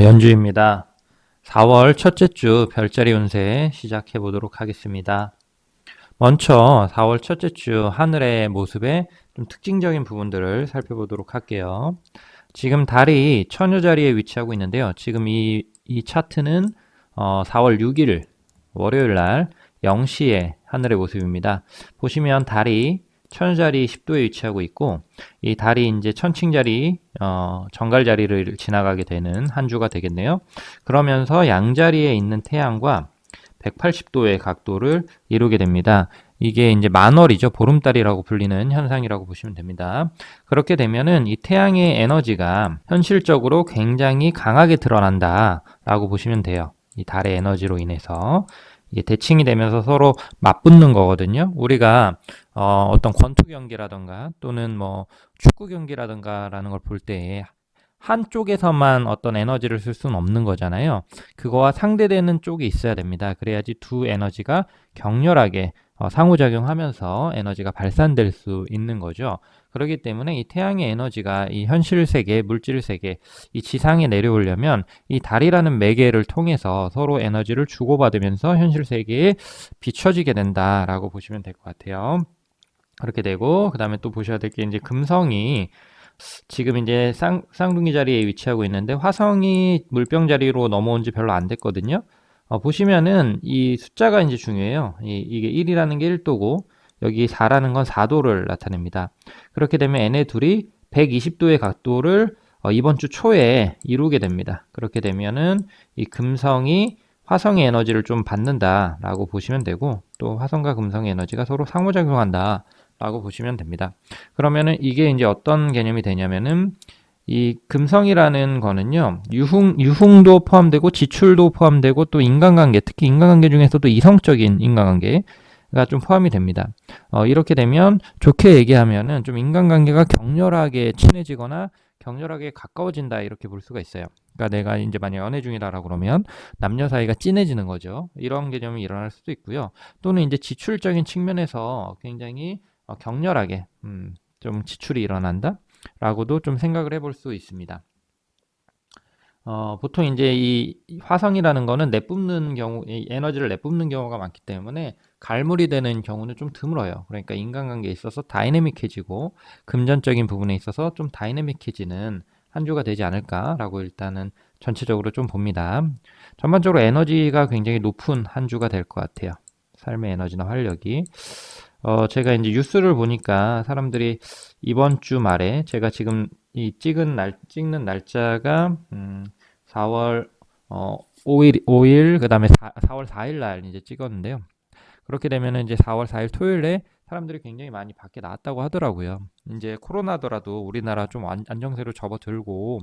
연주입니다. 4월 첫째 주 별자리 운세 시작해 보도록 하겠습니다. 먼저 4월 첫째 주 하늘의 모습의 좀 특징적인 부분들을 살펴보도록 할게요. 지금 달이 처녀 자리에 위치하고 있는데요. 지금 이 차트는 4월 6일 월요일 날 0시의 하늘의 모습입니다. 보시면 달이 천자리 10도에 위치하고 있고, 이 달이 이제 천칭자리, 정갈 자리를 지나가게 되는 한 주가 되겠네요. 그러면서 양자리에 있는 태양과 180도의 각도를 이루게 됩니다. 이게 이제 만월이죠. 보름달이라고 불리는 현상이라고 보시면 됩니다. 그렇게 되면은 이 태양의 에너지가 현실적으로 굉장히 강하게 드러난다라고 보시면 돼요. 이 달의 에너지로 인해서. 이게 대칭이 되면서 서로 맞붙는 거거든요. 우리가 어떤 권투 경기라던가 또는 뭐 축구 경기라던가라는 걸 볼 때 한쪽에서만 어떤 에너지를 쓸 수는 없는 거잖아요. 그거와 상대되는 쪽이 있어야 됩니다. 그래야지 두 에너지가 격렬하게 상호작용하면서 에너지가 발산될 수 있는 거죠. 그렇기 때문에 이 태양의 에너지가 이 현실 세계, 물질 세계, 이 지상에 내려오려면 이 달이라는 매개를 통해서 서로 에너지를 주고받으면서 현실 세계에 비춰지게 된다라고 보시면 될 것 같아요. 그렇게 되고, 그 다음에 또 보셔야 될 게 이제 금성이 지금 이제 쌍둥이 자리에 위치하고 있는데, 화성이 물병 자리로 넘어온 지 별로 안 됐거든요. 보시면은 이 숫자가 이제 중요해요. 이게 1이라는 게 1도고, 여기 4라는 건 4도를 나타냅니다. 그렇게 되면 얘네 둘이 120도의 각도를 이번 주 초에 이루게 됩니다. 그렇게 되면은 이 금성이 화성의 에너지를 좀 받는다라고 보시면 되고, 또 화성과 금성의 에너지가 서로 상호작용한다 라고 보시면 됩니다. 그러면은 이게 이제 어떤 개념이 되냐면은 이 금성이라는 거는요, 유흥도 포함되고 지출도 포함되고 또 인간관계, 특히 인간관계 중에서도 이성적인 인간관계가 좀 포함이 됩니다. 이렇게 되면 좋게 얘기하면은 좀 인간관계가 격렬하게 친해지거나 격렬하게 가까워진다 이렇게 볼 수가 있어요. 그러니까 내가 이제 만약 연애 중이다라고 그러면 남녀 사이가 진해지는 거죠. 이런 개념이 일어날 수도 있고요. 또는 이제 지출적인 측면에서 굉장히 격렬하게 좀 지출이 일어난다 라고도 좀 생각을 해볼 수 있습니다. 보통 이제 이 화성이라는 거는 내뿜는 경우, 에너지를 내뿜는 경우가 많기 때문에 갈물이 되는 경우는 좀 드물어요. 그러니까 인간관계에 있어서 다이내믹해지고 금전적인 부분에 있어서 좀 다이내믹해지는 한 주가 되지 않을까라고 일단은 전체적으로 좀 봅니다. 전반적으로 에너지가 굉장히 높은 한 주가 될 것 같아요. 삶의 에너지나 활력이. 제가 이제 뉴스를 보니까 사람들이 이번 주 말에 제가 지금 이 찍는 날짜가 4월 5일 그다음에 4월 4일 날 이제 찍었는데요. 그렇게 되면은 이제 4월 4일 토요일에 사람들이 굉장히 많이 밖에 나왔다고 하더라고요. 이제 코로나더라도 우리나라 좀 안정세로 접어들고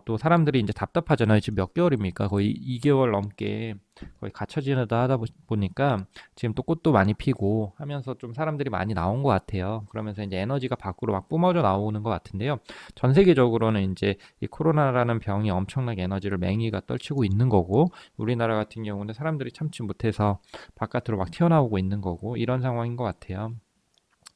또 사람들이 이제 답답하잖아요. 지금 몇 개월입니까? 거의 2개월 넘게 거의 갇혀 지내다 하다 보니까 지금 또 꽃도 많이 피고 하면서 좀 사람들이 많이 나온 것 같아요. 그러면서 이제 에너지가 밖으로 막 뿜어져 나오는 것 같은데요. 전 세계적으로는 이제 이 코로나라는 병이 엄청나게 에너지를 맹위가 떨치고 있는 거고, 우리나라 같은 경우는 사람들이 참지 못해서 바깥으로 막 튀어나오고 있는 거고, 이런 상황인 것 같아요.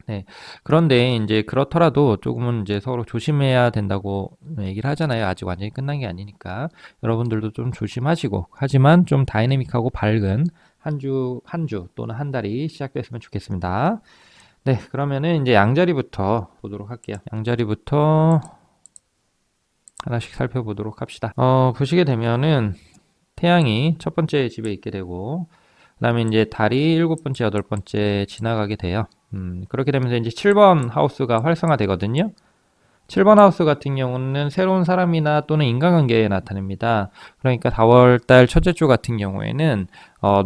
네. 그런데 이제 그렇더라도 조금은 이제 서로 조심해야 된다고 얘기를 하잖아요. 아직 완전히 끝난 게 아니니까. 여러분들도 좀 조심하시고, 하지만 좀 다이내믹하고 밝은 한 주 또는 한 달이 시작됐으면 좋겠습니다. 네. 그러면은 이제 양자리부터 보도록 할게요. 양자리부터 하나씩 살펴보도록 합시다. 보시게 되면은 태양이 첫 번째 집에 있게 되고, 그 다음에 이제 달이 일곱 번째, 여덟 번째 지나가게 돼요. 그렇게 되면서 이제 7번 하우스가 활성화되거든요. 7번 하우스 같은 경우는 새로운 사람이나 또는 인간관계에 나타냅니다. 그러니까 4월달 첫째 주 같은 경우에는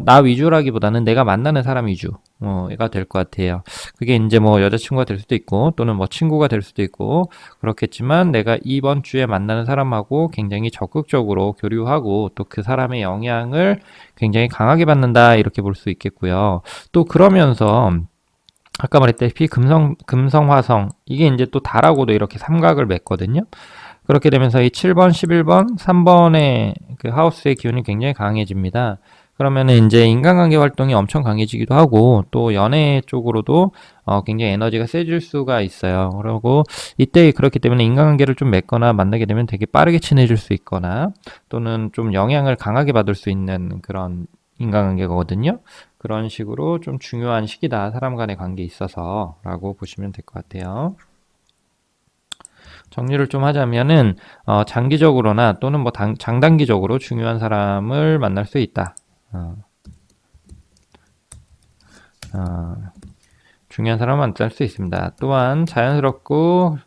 나 위주라기보다는 내가 만나는 사람 위주가 될 것 같아요. 그게 이제 뭐 여자친구가 될 수도 있고 또는 뭐 친구가 될 수도 있고 그렇겠지만, 내가 이번 주에 만나는 사람하고 굉장히 적극적으로 교류하고 또 그 사람의 영향을 굉장히 강하게 받는다 이렇게 볼 수 있겠고요. 또 그러면서 아까 말했다시피 금성, 화성, 이게 이제 또 달하고도 이렇게 삼각을 맺거든요. 그렇게 되면서 이 7번, 11번, 3번의 그 하우스의 기운이 굉장히 강해집니다. 그러면은 이제 인간관계 활동이 엄청 강해지기도 하고 또 연애 쪽으로도 굉장히 에너지가 세질 수가 있어요. 그리고 이때 그렇기 때문에 인간관계를 좀 맺거나 만나게 되면 되게 빠르게 친해질 수 있거나 또는 좀 영향을 강하게 받을 수 있는 그런 인간관계거든요. 그런 식으로 좀 중요한 시기다. 사람 간의 관계에 있어서 라고 보시면 될 것 같아요. 정리를 좀 하자면은 장기적으로나 또는 뭐 장단기적으로 중요한 사람을 만날 수 있다. 어, 어, 중요한 사람을 만날 수 있습니다. 또한 자연스럽고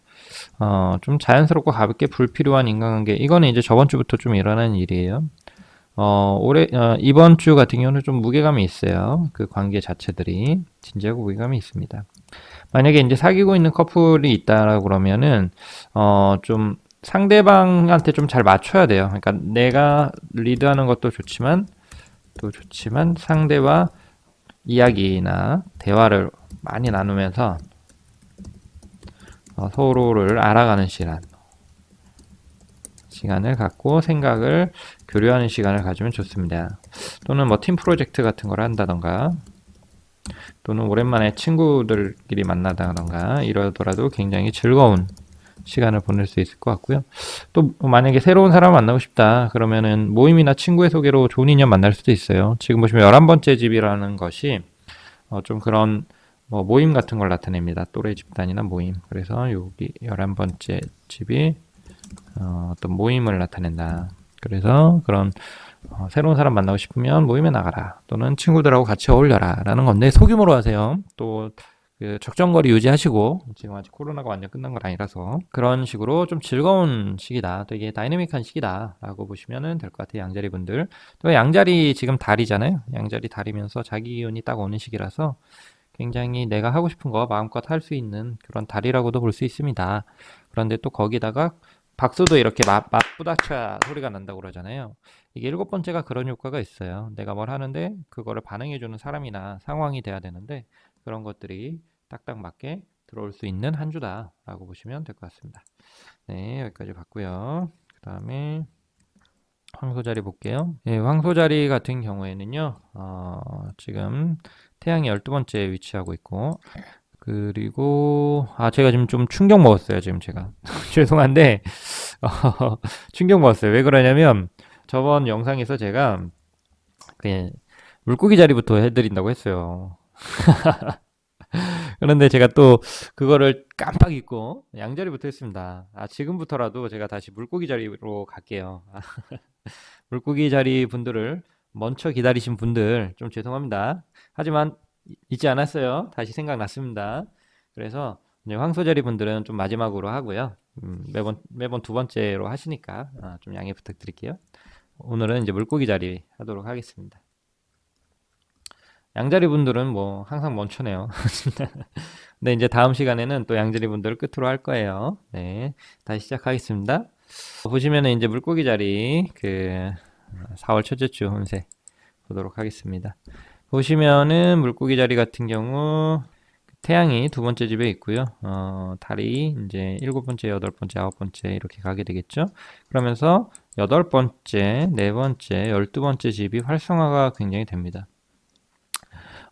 좀 자연스럽고 가볍게 불필요한 인간관계 이거는 이제 저번 주부터 좀 일어나는 일이에요. 이번 주 같은 경우는 좀 무게감이 있어요. 그 관계 자체들이 진지하고 무게감이 있습니다. 만약에 이제 사귀고 있는 커플이 있다라고 그러면은 좀 상대방한테 좀 잘 맞춰야 돼요. 그러니까 내가 리드하는 것도 좋지만 상대와 이야기나 대화를 많이 나누면서 서로를 알아가는 시간을 갖고 생각을 교류하는 시간을 가지면 좋습니다. 또는 뭐 팀 프로젝트 같은 걸 한다던가 또는 오랜만에 친구들끼리 만나다던가 이러더라도 굉장히 즐거운 시간을 보낼 수 있을 것 같고요. 또 만약에 새로운 사람을 만나고 싶다 그러면은 모임이나 친구의 소개로 좋은 인연 만날 수도 있어요. 지금 보시면 11번째 집이라는 것이 좀 그런 뭐 모임 같은 걸 나타냅니다. 또래 집단이나 모임. 그래서 여기 11번째 집이 어떤 모임을 나타낸다. 그래서 그런 새로운 사람 만나고 싶으면 모임에 나가라. 또는 친구들하고 같이 어울려라. 라는 건데 소규모로 하세요. 또 그 적정거리 유지하시고 지금 아직 코로나가 완전 끝난 건 아니라서 그런 식으로 좀 즐거운 시기다. 되게 다이내믹한 시기다. 라고 보시면 될 것 같아요. 양자리 분들. 또 양자리 지금 달이잖아요. 양자리 달이면서 자기 기운이 딱 오는 시기라서 굉장히 내가 하고 싶은 거 마음껏 할 수 있는 그런 달이라고도 볼 수 있습니다. 그런데 또 거기다가 박수도 이렇게 맞부닥쳐야 소리가 난다고 그러잖아요. 이게 7번째가 그런 효과가 있어요. 내가 뭘 하는데 그거를 반응해주는 사람이나 상황이 돼야 되는데 그런 것들이 딱딱 맞게 들어올 수 있는 한 주다라고 보시면 될 것 같습니다. 네, 여기까지 봤고요. 그 다음에 황소자리 볼게요. 예, 황소자리 같은 경우에는요, 지금 태양이 12번째에 위치하고 있고, 그리고, 제가 지금 좀 충격 먹었어요, 지금 제가. 죄송한데, 충격 먹었어요. 왜 그러냐면, 저번 영상에서 제가, 그냥, 물고기 자리부터 해드린다고 했어요. 그런데 제가 또, 그거를 깜빡 잊고, 양자리부터 했습니다. 지금부터라도 제가 다시 물고기 자리로 갈게요. 물고기 자리 분들을 먼저 기다리신 분들 좀 죄송합니다. 하지만 잊지 않았어요. 다시 생각났습니다. 그래서 이제 황소 자리 분들은 좀 마지막으로 하고요. 매번 두 번째로 하시니까 좀 양해 부탁드릴게요. 오늘은 이제 물고기 자리 하도록 하겠습니다. 양자리 분들은 뭐 항상 먼저네요. 근데 이제 다음 시간에는 또 양자리 분들을 끝으로 할 거예요. 네, 다시 시작하겠습니다. 보시면은 이제 물고기 자리 4월 첫째 주 운세 보도록 하겠습니다. 보시면은 물고기 자리 같은 경우 태양이 두 번째 집에 있고요. 달이 이제 7번째, 8번째, 9번째 이렇게 가게 되겠죠. 그러면서 8번째, 4번째, 12번째 집이 활성화가 굉장히 됩니다.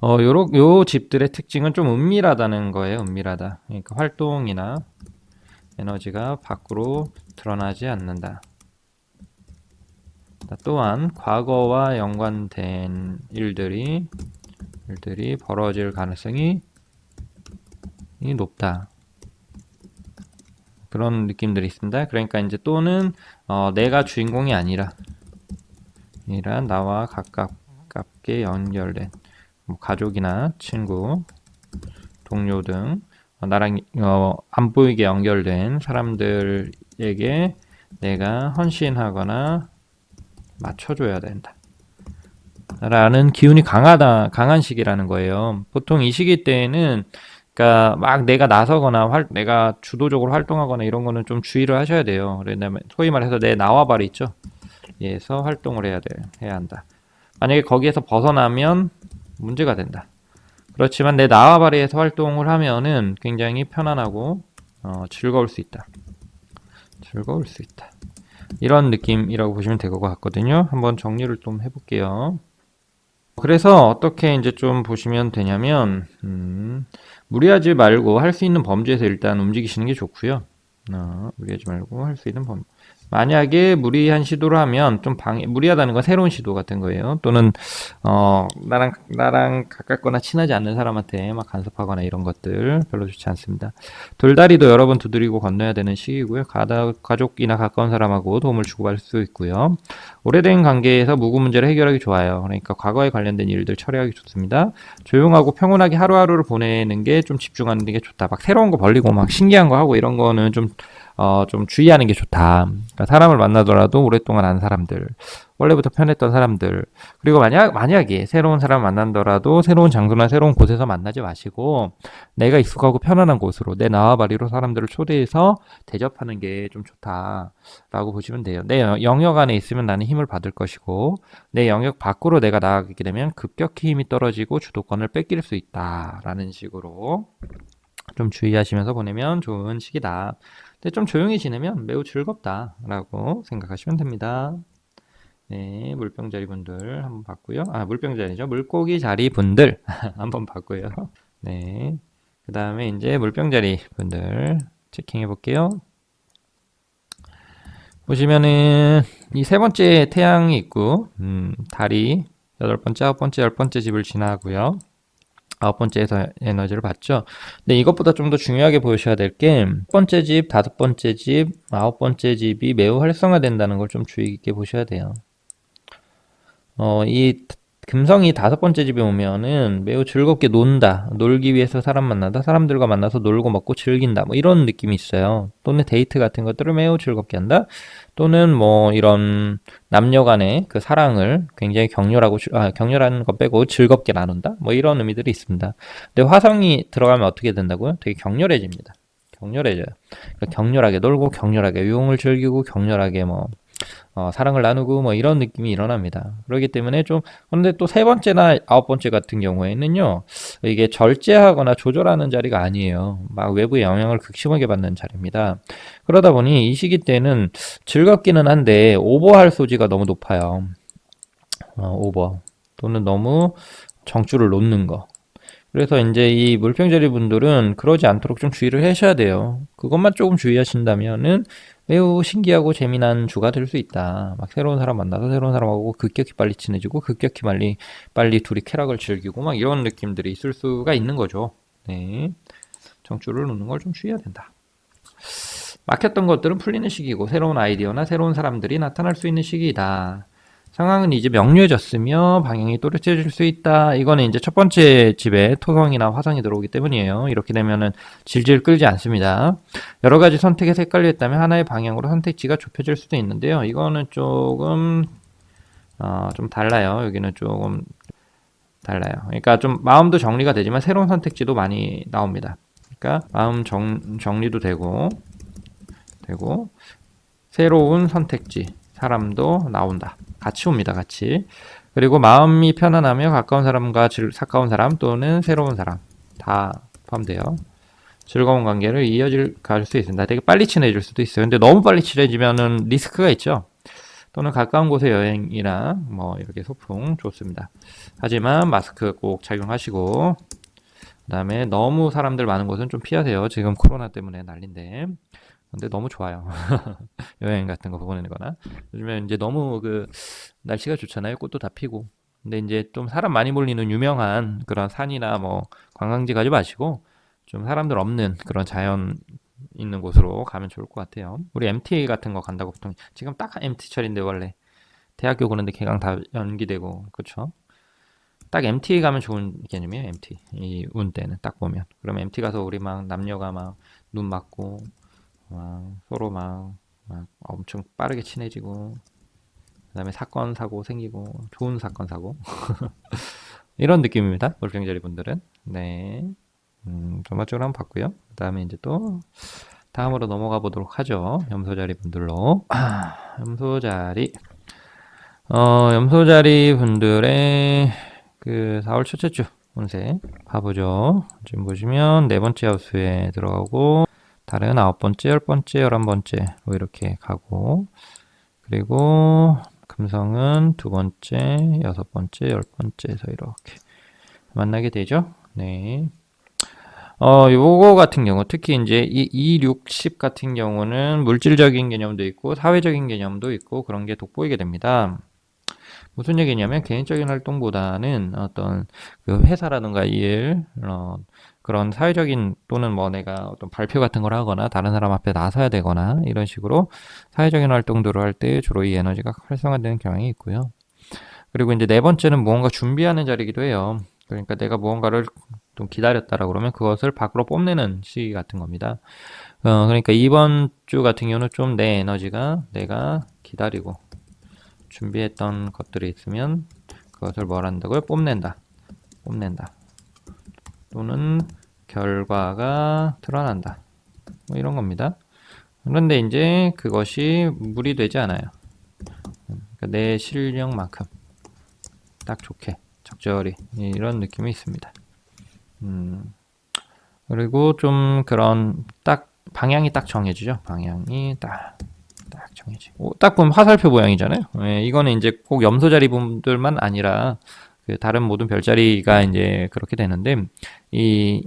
요 집들의 특징은 좀 은밀하다는 거예요. 은밀하다. 그러니까 활동이나 에너지가 밖으로 드러나지 않는다. 또한 과거와 연관된 일들이 벌어질 가능성이 높다. 그런 느낌들이 있습니다. 그러니까 이제 또는 내가 주인공이 아니라 나와 가깝게 연결된 뭐 가족이나 친구, 동료 등 나랑 안 보이게 연결된 사람들에게 내가 헌신하거나 맞춰줘야 된다. 라는 기운이 강한 시기라는 거예요. 보통 이 시기 때에는 그러니까 막 내가 나서거나 내가 주도적으로 활동하거나 이런 거는 좀 주의를 하셔야 돼요. 소위 말해서 내 나와바리 있죠. 에서 활동을 해야 한다. 만약에 거기에서 벗어나면 문제가 된다. 그렇지만 내 나와바리에서 활동을 하면은 굉장히 편안하고 즐거울 수 있다. 즐거울 수 있다. 이런 느낌이라고 보시면 될 것 같거든요. 한번 정리를 좀 해볼게요. 그래서 어떻게 이제 좀 보시면 되냐면, 무리하지 말고 할 수 있는 범주에서 일단 움직이시는 게 좋고요. 무리하지 말고 할 수 있는 범. 만약에 무리한 시도를 하면 좀 무리하다는 건 새로운 시도 같은 거예요. 또는 나랑 가깝거나 친하지 않는 사람한테 막 간섭하거나 이런 것들 별로 좋지 않습니다. 돌다리도 여러 번 두드리고 건너야 되는 시기고요. 가족이나 가까운 사람하고 도움을 주고받을 수 있고요. 오래된 관계에서 무구 문제를 해결하기 좋아요. 그러니까 과거에 관련된 일들 처리하기 좋습니다. 조용하고 평온하게 하루하루를 보내는 게 좀 집중하는 게 좋다. 막 새로운 거 벌리고 막 신기한 거 하고 이런 거는 좀 주의하는 게 좋다. 그러니까 사람을 만나더라도 오랫동안 안 사람들, 원래부터 편했던 사람들, 그리고 만약에 새로운 사람 만난더라도 새로운 장소나 새로운 곳에서 만나지 마시고 내가 익숙하고 편안한 곳으로 내 나와바리로 사람들을 초대해서 대접하는 게 좀 좋다라고 보시면 돼요. 내 영역 안에 있으면 나는 힘을 받을 것이고 내 영역 밖으로 내가 나가게 되면 급격히 힘이 떨어지고 주도권을 뺏길 수 있다라는 식으로 좀 주의하시면서 보내면 좋은 시기다. 근데 좀 조용히 지내면 매우 즐겁다라고 생각하시면 됩니다. 네, 물병자리 분들 한번 봤고요. 물병자리죠. 물고기 자리 분들 한번 봤고요. 네, 그 다음에 이제 물병자리 분들 체킹해 볼게요. 보시면은 이 세 번째 태양이 있고 달이 8번째, 9번째, 10번째 집을 지나고요. 9번째에서 에너지를 받죠. 근데 이것보다 좀 더 중요하게 보셔야 될 게, 첫 번째 집, 5번째 집, 9번째 집이 매우 활성화된다는 걸 좀 주의 깊게 보셔야 돼요. 이 금성이 5번째 집에 오면은 매우 즐겁게 놀기 위해서 사람 만나다, 사람들과 만나서 놀고 먹고 즐긴다, 뭐 이런 느낌이 있어요. 또는 데이트 같은 것들을 매우 즐겁게 한다. 또는 뭐 이런 남녀 간의 그 사랑을 굉장히 격렬한 것 빼고 즐겁게 나눈다. 뭐 이런 의미들이 있습니다. 근데 화성이 들어가면 어떻게 된다고요? 되게 격렬해집니다. 격렬해져요. 그러니까 격렬하게 놀고 격렬하게 유흥을 즐기고 격렬하게 사랑을 나누고 뭐 이런 느낌이 일어납니다. 그렇기 때문에 그런데 또 세 번째나 9번째 같은 경우에는요, 이게 절제하거나 조절하는 자리가 아니에요. 막 외부의 영향을 극심하게 받는 자리입니다. 그러다 보니 이 시기 때는 즐겁기는 한데 오버할 소지가 너무 높아요. 오버. 또는 너무 정줄을 놓는 거. 그래서 이제 이 물병자리 분들은 그러지 않도록 좀 주의를 하셔야 돼요. 그것만 조금 주의하신다면은 매우 신기하고 재미난 주가 될 수 있다. 막 새로운 사람 만나서 새로운 사람하고 급격히 빨리 친해지고 급격히 빨리 둘이 쾌락을 즐기고 막 이런 느낌들이 있을 수가 있는 거죠. 네. 정줄을 놓는 걸 좀 주의해야 된다. 막혔던 것들은 풀리는 시기고 새로운 아이디어나 새로운 사람들이 나타날 수 있는 시기이다. 상황은 이제 명료해졌으며 방향이 또렷해질 수 있다. 이거는 이제 첫 번째 집에 토성이나 화성이 들어오기 때문이에요. 이렇게 되면은 질질 끌지 않습니다. 여러 가지 선택에 헷갈려 있다면 하나의 방향으로 선택지가 좁혀질 수도 있는데요. 이거는 조금 좀 달라요. 여기는 조금 달라요. 그러니까 좀 마음도 정리가 되지만 새로운 선택지도 많이 나옵니다. 그러니까 마음 정리도 되고 새로운 선택지 사람도 나온다. 같이 옵니다. 같이. 그리고 마음이 편안하며 가까운 사람과 가까운 사람 또는 새로운 사람 다 포함돼요. 즐거운 관계를 갈 수 있습니다. 되게 빨리 친해질 수도 있어요. 근데 너무 빨리 친해지면은 리스크가 있죠. 또는 가까운 곳에 여행이나 뭐 이렇게 소풍 좋습니다. 하지만 마스크 꼭 착용하시고 그다음에 너무 사람들 많은 곳은 좀 피하세요. 지금 코로나 때문에 난린데. 근데 너무 좋아요. 여행 같은 거 보내는 거나. 요즘에 이제 너무 날씨가 좋잖아요. 꽃도 다 피고. 근데 이제 좀 사람 많이 몰리는 유명한 그런 산이나 뭐 관광지 가지 마시고 좀 사람들 없는 그런 자연 있는 곳으로 가면 좋을 것 같아요. 우리 MT 같은 거 간다고 보통 지금 딱 MT철인데 원래 대학교 그런데 개강 다 연기되고 그렇죠? 딱 MT 가면 좋은 개념이에요. MT 이 운 때는 딱 보면. 그럼 MT 가서 우리 막 남녀가 막 눈 맞고 서로 막 엄청 빠르게 친해지고 그 다음에 사건 사고 생기고 좋은 사건 사고 이런 느낌입니다. 물병자리 분들은. 네. 전반적으로 한번 봤고요. 그 다음에 이제 또 다음으로 넘어가 보도록 하죠. 염소자리 분들로. 염소자리. 염소자리 분들의 4월 첫째 주 운세 봐보죠. 지금 보시면 네 번째 하우스에 들어가고 달은 9번째, 10번째, 11번째로 이렇게 가고 그리고 금성은 두 번째, 여섯 번째, 열 번째에서 이렇게 만나게 되죠. 네. 요거 같은 경우, 특히 이제 이 60 같은 경우는 물질적인 개념도 있고, 사회적인 개념도 있고, 그런 게 돋보이게 됩니다. 무슨 얘기냐면, 개인적인 활동보다는 어떤 그 회사라든가 그런 사회적인 또는 뭐 내가 어떤 발표 같은 걸 하거나, 다른 사람 앞에 나서야 되거나, 이런 식으로 사회적인 활동들을 할 때 주로 이 에너지가 활성화되는 경향이 있고요. 그리고 이제 네 번째는 무언가 준비하는 자리이기도 해요. 그러니까 내가 무언가를 좀 기다렸다라 그러면 그것을 밖으로 뽐내는 시기 같은 겁니다. 그러니까 이번 주 같은 경우는 좀 내 에너지가 내가 기다리고 준비했던 것들이 있으면 그것을 뭘 한다고요? 뽐낸다. 또는 결과가 드러난다. 뭐 이런 겁니다. 그런데 이제 그것이 무리되지 않아요. 그러니까 내 실력만큼 딱 좋게 적절히 이런 느낌이 있습니다. 그리고 좀 그런 딱 방향이 딱 정해지죠. 방향이 딱 정해지고 딱 보면 화살표 모양이잖아요. 예, 이거는 이제 꼭 염소자리 분들만 아니라 그 다른 모든 별자리가 이제 그렇게 되는데 이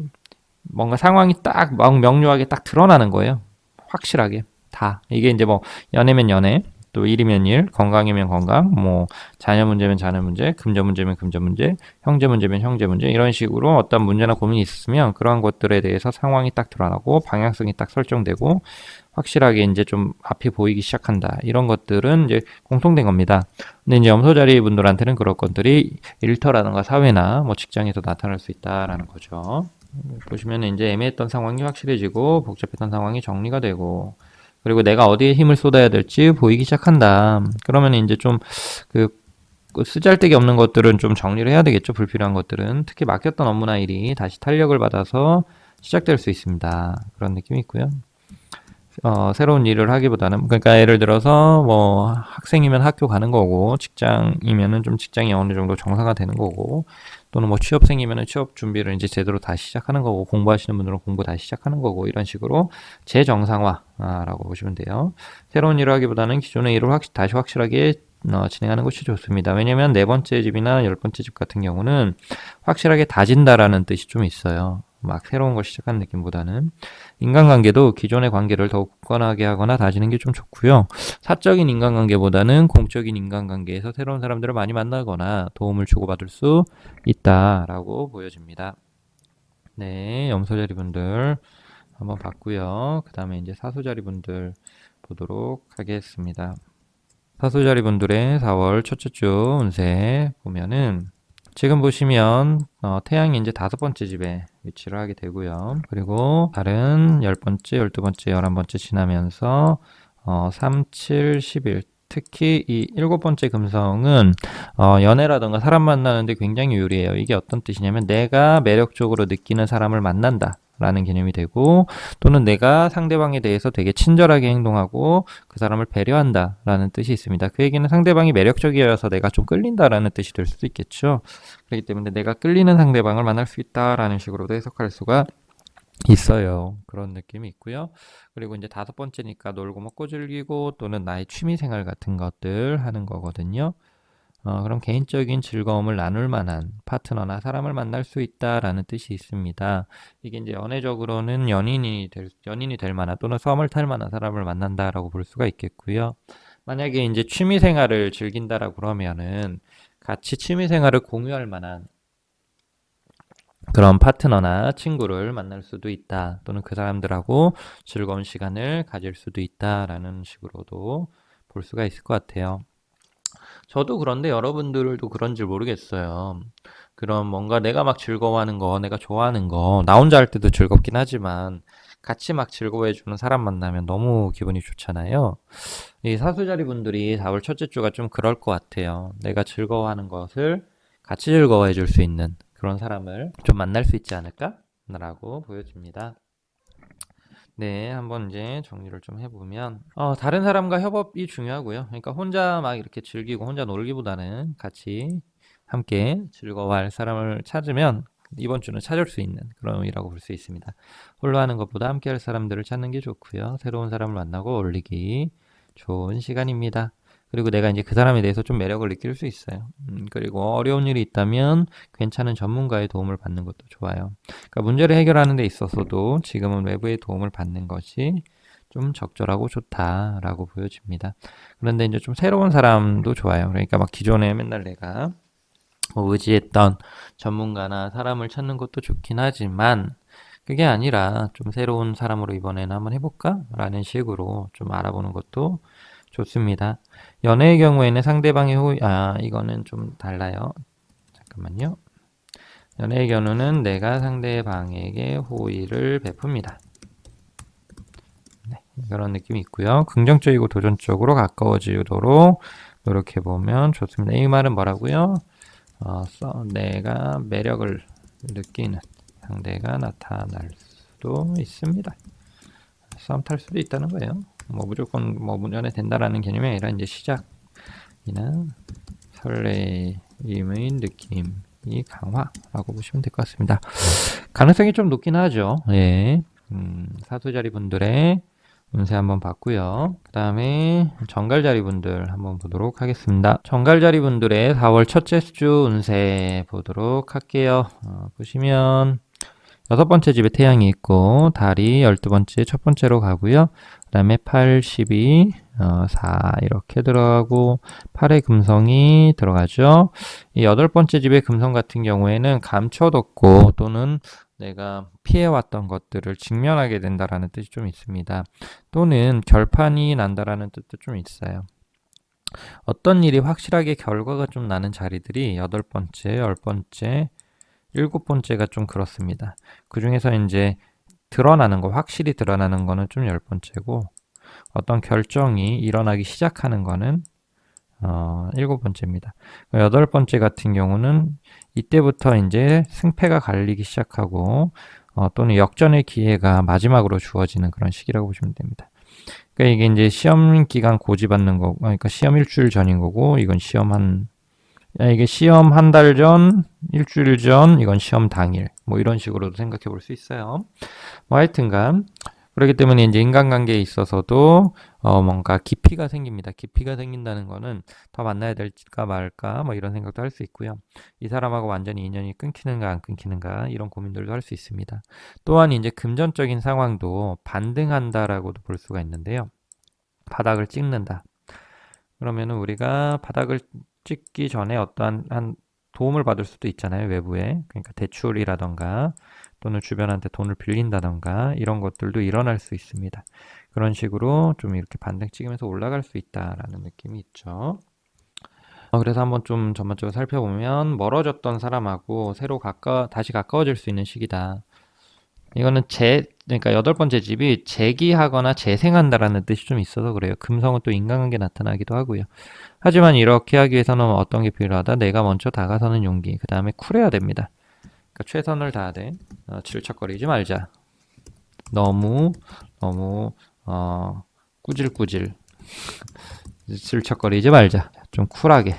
뭔가 상황이 딱 명료하게 딱 드러나는 거예요. 확실하게 다 이게 이제 뭐 연애면 연애 또 일이면 일, 건강이면 건강, 뭐 자녀 문제면 자녀 문제, 금전 문제면 금전 문제, 형제 문제면 형제 문제 이런 식으로 어떤 문제나 고민이 있으면 그러한 것들에 대해서 상황이 딱 드러나고 방향성이 딱 설정되고 확실하게 이제 좀 앞이 보이기 시작한다. 이런 것들은 이제 공통된 겁니다. 근데 이제 염소자리 분들한테는 그런 것들이 일터라든가 사회나 뭐 직장에서 나타날 수 있다라는 거죠. 보시면 이제 애매했던 상황이 확실해지고 복잡했던 상황이 정리가 되고 그리고 내가 어디에 힘을 쏟아야 될지 보이기 시작한다. 그러면 이제 좀 그 쓰잘데기 없는 것들은 좀 정리를 해야 되겠죠. 불필요한 것들은. 특히 맡겼던 업무나 일이 다시 탄력을 받아서 시작될 수 있습니다. 그런 느낌이 있고요. 새로운 일을 하기보다는, 그러니까 예를 들어서 뭐 학생이면 학교 가는 거고, 직장이면은 좀 직장이 어느 정도 정상화 되는 거고, 또는 뭐 취업생이면은 취업 준비를 이제 제대로 다시 시작하는 거고, 공부하시는 분들은 공부 다시 시작하는 거고, 이런 식으로 재정상화라고 보시면 돼요. 새로운 일을 하기보다는 기존의 일을 다시 확실하게 진행하는 것이 좋습니다. 왜냐면 네 번째 집이나 열 번째 집 같은 경우는 확실하게 다진다라는 뜻이 좀 있어요. 막 새로운 걸 시작하는 느낌보다는 인간관계도 기존의 관계를 더욱 굳건하게 하거나 다지는 게 좀 좋고요. 사적인 인간관계보다는 공적인 인간관계에서 새로운 사람들을 많이 만나거나 도움을 주고받을 수 있다라고 보여집니다. 네, 염소자리 분들 한번 봤고요. 그 다음에 이제 사소자리 분들 보도록 하겠습니다. 사소자리 분들의 4월 첫째 주 운세 보면은 지금 보시면 태양이 이제 다섯 번째 집에 위치를 하게 되고요. 그리고 다른 10번째, 12번째, 11번째 지나면서 3, 7, 11 특히 이 일곱 번째 금성은 연애라던가 사람 만나는데 굉장히 유리해요. 이게 어떤 뜻이냐면 내가 매력적으로 느끼는 사람을 만난다. 라는 개념이 되고 또는 내가 상대방에 대해서 되게 친절하게 행동하고 그 사람을 배려한다 라는 뜻이 있습니다. 그 얘기는 상대방이 매력적이어서 내가 좀 끌린다 라는 뜻이 될 수도 있겠죠. 그렇기 때문에 내가 끌리는 상대방을 만날 수 있다 라는 식으로도 해석할 수가 있어요. 그런 느낌이 있고요. 그리고 이제 다섯 번째니까 놀고 먹고 즐기고 또는 나의 취미 생활 같은 것들 하는 거거든요. 그럼 개인적인 즐거움을 나눌 만한 파트너나 사람을 만날 수 있다라는 뜻이 있습니다. 이게 이제 연애적으로는 연인이 될 만한 또는 썸을 탈 만한 사람을 만난다라고 볼 수가 있겠고요. 만약에 이제 취미 생활을 즐긴다라고 그러면은 같이 취미 생활을 공유할 만한 그런 파트너나 친구를 만날 수도 있다. 또는 그 사람들하고 즐거운 시간을 가질 수도 있다라는 식으로도 볼 수가 있을 것 같아요. 저도 그런데 여러분들도 그런지 모르겠어요. 그런 뭔가 내가 막 즐거워하는 거, 내가 좋아하는 거, 나 혼자 할 때도 즐겁긴 하지만 같이 막 즐거워해주는 사람 만나면 너무 기분이 좋잖아요. 이 사수자리 분들이 4월 첫째 주가 좀 그럴 것 같아요. 내가 즐거워하는 것을 같이 즐거워해 줄 수 있는 그런 사람을 좀 만날 수 있지 않을까? 라고 보여집니다. 네, 한번 이제 정리를 좀 해보면, 다른 사람과 협업이 중요하고요. 그러니까 혼자 막 이렇게 즐기고 혼자 놀기보다는 같이 함께 즐거워할 사람을 찾으면 이번 주는 찾을 수 있는 그런 의미라고 볼 수 있습니다. 홀로 하는 것보다 함께 할 사람들을 찾는 게 좋고요. 새로운 사람을 만나고 어울리기 좋은 시간입니다. 그리고 내가 이제 그 사람에 대해서 좀 매력을 느낄 수 있어요. 그리고 어려운 일이 있다면 괜찮은 전문가의 도움을 받는 것도 좋아요. 그러니까 문제를 해결하는 데 있어서도 지금은 외부의 도움을 받는 것이 좀 적절하고 좋다라고 보여집니다. 그런데 이제 좀 새로운 사람도 좋아요. 그러니까 막 기존에 맨날 내가 뭐 의지했던 전문가나 사람을 찾는 것도 좋긴 하지만 그게 아니라 좀 새로운 사람으로 이번에는 한번 해볼까? 라는 식으로 좀 알아보는 것도 좋습니다. 연애의 경우에는 상대방의 이거는 좀 달라요. 잠깐만요. 연애의 경우는 내가 상대방에게 호의를 베풉니다. 네, 그런 느낌이 있고요. 긍정적이고 도전적으로 가까워지도록 노력해보면 좋습니다. 이 말은 뭐라고요? 내가 매력을 느끼는 상대가 나타날 수도 있습니다. 싸움 탈 수도 있다는 거예요. 뭐 무조건 뭐 연애 된다라는 개념이 아니라 이제 시작이나 설레임의 느낌이 강화라고 보시면 될 것 같습니다. 가능성이 좀 높긴 하죠. 예. 사수자리 분들의 운세 한번 봤고요. 그 다음에 정갈자리 분들 한번 보도록 하겠습니다. 정갈자리 분들의 4월 첫째 주 운세 보도록 할게요. 보시면 6번째 집에 태양이 있고 달이 12번째 첫 번째로 가고요. 그 다음에 8, 12, 4 이렇게 들어가고 8의 금성이 들어가죠. 이 8번째 집의 금성 같은 경우에는 감춰뒀고 또는 내가 피해왔던 것들을 직면하게 된다라는 뜻이 좀 있습니다. 또는 결판이 난다라는 뜻도 좀 있어요. 어떤 일이 확실하게 결과가 좀 나는 자리들이 8번째, 10번째, 7번째가 좀 그렇습니다. 그 중에서 이제 드러나는 거, 확실히 드러나는 거는 좀 10번째고 어떤 결정이 일어나기 시작하는 거는 7번째입니다. 8번째 같은 경우는 이때부터 이제 승패가 갈리기 시작하고 또는 역전의 기회가 마지막으로 주어지는 그런 시기라고 보시면 됩니다. 그러니까 이게 이제 시험 기간 고지받는 거고, 그러니까 시험 일주일 전인 거고, 이건 이게 시험 한 달 전, 일주일 전, 이건 시험 당일. 뭐 이런 식으로도 생각해 볼 수 있어요. 뭐 하여튼간 그렇기 때문에 이제 인간관계에 있어서도 뭔가 깊이가 생깁니다. 깊이가 생긴다는 거는 더 만나야 될까 말까 뭐 이런 생각도 할 수 있고요. 이 사람하고 완전히 인연이 끊기는가 안 끊기는가 이런 고민들도 할 수 있습니다. 또한 이제 금전적인 상황도 반등한다라고도 볼 수가 있는데요. 바닥을 찍는다. 그러면은 우리가 바닥을 찍기 전에 어떠한 도움을 받을 수도 있잖아요. 외부에. 그러니까 대출이라던가 또는 주변한테 돈을 빌린다던가 이런 것들도 일어날 수 있습니다. 그런 식으로 좀 이렇게 반등 찍으면서 올라갈 수 있다라는 느낌이 있죠. 그래서 한번 좀 전반적으로 살펴보면 멀어졌던 사람하고 다시 가까워질 수 있는 시기다. 이거는 그러니까 8번째 집이 재기하거나 재생한다라는 뜻이 좀 있어서 그래요. 금성은 또 인간관계 나타나기도 하고요. 하지만 이렇게 하기 위해서는 어떤 게 필요하다? 내가 먼저 다가서는 용기, 그 다음에 쿨해야 됩니다. 그러니까 최선을 다하되 질척거리지 말자. 너무 꾸질꾸질 질척거리지 말자. 좀 쿨하게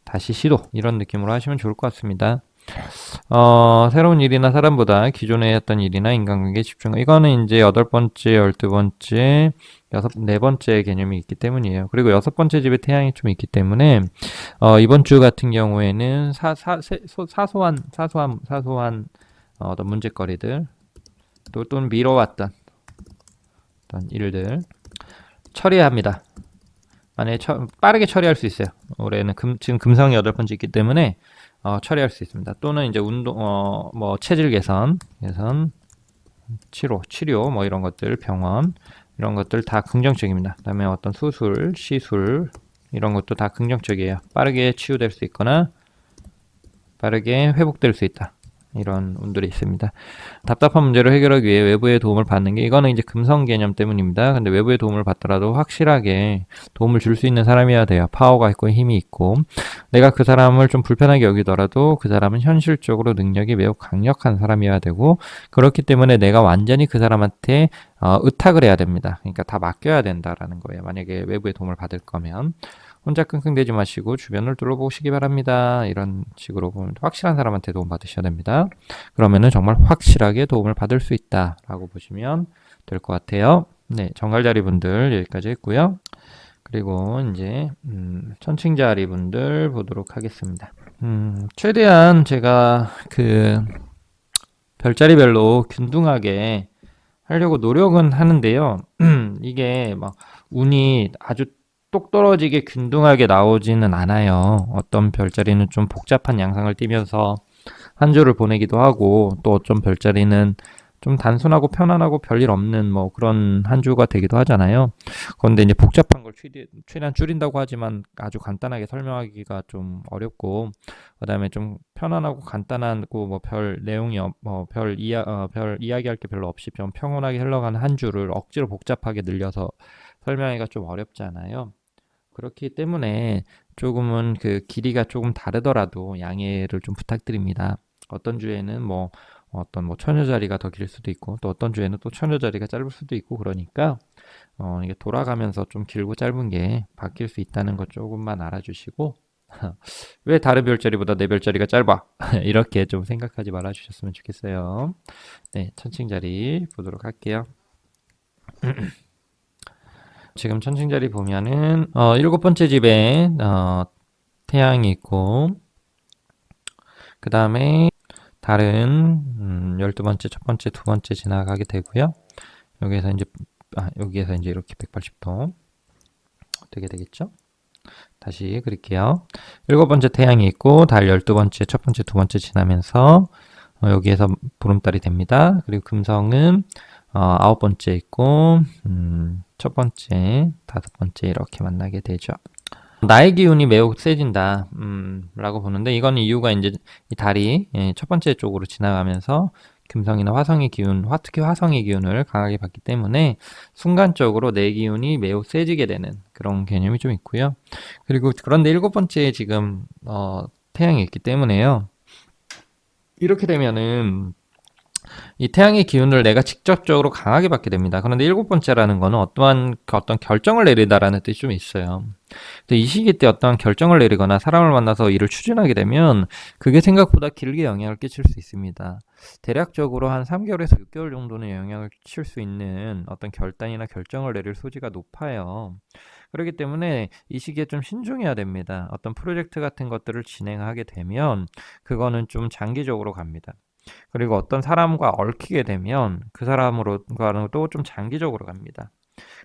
다시 시도 이런 느낌으로 하시면 좋을 것 같습니다. 새로운 일이나 사람보다 기존에 했던 일이나 인간관계에 집중. 이거는 이제 8번째, 12번째, 4번째 개념이 있기 때문이에요. 그리고 6번째 집에 태양이 좀 있기 때문에 이번 주 같은 경우에는 사소한 어떤 문제거리들 또는 미뤄왔던 어떤 일들 처리해야 합니다. 만약에 빠르게 처리할 수 있어요. 올해는 지금 금성이 8번째 있기 때문에 처리할 수 있습니다. 또는 이제 운동, 뭐 체질 개선, 치료, 뭐 이런 것들, 병원, 이런 것들 다 긍정적입니다. 그다음에 어떤 수술, 시술, 이런 것도 다 긍정적이에요. 빠르게 치유될 수 있거나 빠르게 회복될 수 있다. 이런 운들이 있습니다. 답답한 문제를 해결하기 위해 외부의 도움을 받는 게 이거는 이제 금성 개념 때문입니다. 근데 외부의 도움을 받더라도 확실하게 도움을 줄 수 있는 사람이어야 돼요. 파워가 있고 힘이 있고 내가 그 사람을 좀 불편하게 여기더라도 그 사람은 현실적으로 능력이 매우 강력한 사람이어야 되고 그렇기 때문에 내가 완전히 그 사람한테 의탁을 해야 됩니다. 그러니까 다 맡겨야 된다라는 거예요. 만약에 외부의 도움을 받을 거면 혼자 끙끙대지 마시고 주변을 둘러보시기 바랍니다. 이런 식으로 보면 확실한 사람한테 도움 받으셔야 됩니다. 그러면은 정말 확실하게 도움을 받을 수 있다라고 보시면 될 것 같아요. 네, 정갈자리 분들 여기까지 했고요. 그 그리고 이제 천칭자리 분들 보도록 하겠습니다. 최대한 제가 그 별자리별로 균등하게 하려고 노력은 하는데요. 이게 막 운이 아주 똑 떨어지게 균등하게 나오지는 않아요. 어떤 별자리는 좀 복잡한 양상을 띠면서 한 주를 보내기도 하고, 또 어떤 별자리는 좀 단순하고 편안하고 별일 없는 뭐 그런 한 주가 되기도 하잖아요. 그런데 이제 복잡한 걸 최대한 줄인다고 하지만 아주 간단하게 설명하기가 좀 어렵고, 그다음에 좀 편안하고 간단하고 뭐 별 내용이 별 이야기할 게 별로 없이 좀 평온하게 흘러가는 한 주를 억지로 복잡하게 늘려서 설명하기가 좀 어렵잖아요. 그렇기 때문에 조금은 그 길이가 조금 다르더라도 양해를 좀 부탁드립니다. 어떤 주에는 뭐 어떤 뭐 천여 자리가 더 길 수도 있고, 또 어떤 주에는 또 천여 자리가 짧을 수도 있고, 그러니까 이게 돌아가면서 좀 길고 짧은 게 바뀔 수 있다는 것 조금만 알아주시고, 왜 다른 별자리보다 내 별자리가 짧아? 이렇게 좀 생각하지 말아주셨으면 좋겠어요. 네, 천칭자리 보도록 할게요. 지금 천칭자리 보면은 일곱 번째 집에 태양이 있고, 그 다음에 다른 12번째, 첫 번째, 두 번째 지나가게 되고요. 여기에서 이제 이렇게 180도 되게 되겠죠? 다시 그릴게요. 일곱 번째 태양이 있고 달 12번째, 첫 번째, 두 번째 지나면서 여기에서 보름달이 됩니다. 그리고 금성은 아홉 번째 있고 첫 번째, 다섯 번째 이렇게 만나게 되죠. 나의 기운이 매우 세진다, 라고 보는데, 이건 이유가 이제 이 달이 첫 번째 쪽으로 지나가면서 금성이나 화성의 기운, 특히 화성의 기운을 강하게 받기 때문에 순간적으로 내 기운이 매우 세지게 되는 그런 개념이 좀 있고요. 그리고 그런데 일곱 번째에 지금 태양이 있기 때문에요. 이렇게 되면은 이 태양의 기운을 내가 직접적으로 강하게 받게 됩니다. 그런데 일곱 번째라는 거는 어떤 결정을 내리다라는 뜻이 좀 있어요. 근데 이 시기 때 어떠한 결정을 내리거나 사람을 만나서 일을 추진하게 되면 그게 생각보다 길게 영향을 끼칠 수 있습니다. 대략적으로 한 3개월에서 6개월 정도는 영향을 끼칠 수 있는 어떤 결단이나 결정을 내릴 소지가 높아요. 그렇기 때문에 이 시기에 좀 신중해야 됩니다. 어떤 프로젝트 같은 것들을 진행하게 되면 그거는 좀 장기적으로 갑니다. 그리고 어떤 사람과 얽히게 되면 그 사람으로도 좀 장기적으로 갑니다.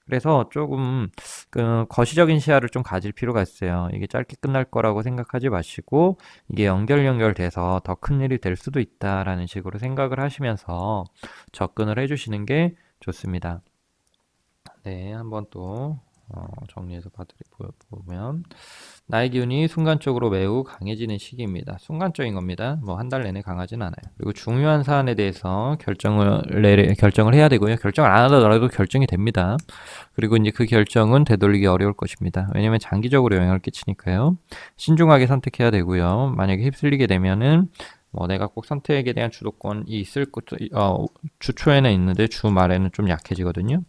그래서 조금 그 거시적인 시야를 좀 가질 필요가 있어요. 이게 짧게 끝날 거라고 생각하지 마시고, 이게 연결돼서 더 큰 일이 될 수도 있다라는 식으로 생각을 하시면서 접근을 해주시는 게 좋습니다. 네, 한번 또 정리해서 보면, 나의 기운이 순간적으로 매우 강해지는 시기입니다. 순간적인 겁니다. 뭐 한 달 내내 강하진 않아요. 그리고 중요한 사안에 대해서 결정을 해야 되고요. 결정을 안 하더라도 결정이 됩니다. 그리고 이제 그 결정은 되돌리기 어려울 것입니다. 왜냐면 장기적으로 영향을 끼치니까요. 신중하게 선택해야 되고요. 만약에 휩쓸리게 되면은 뭐 내가 꼭 선택에 대한 주도권이 있을 주 초에는 있는데 주 말에는 좀 약해지거든요.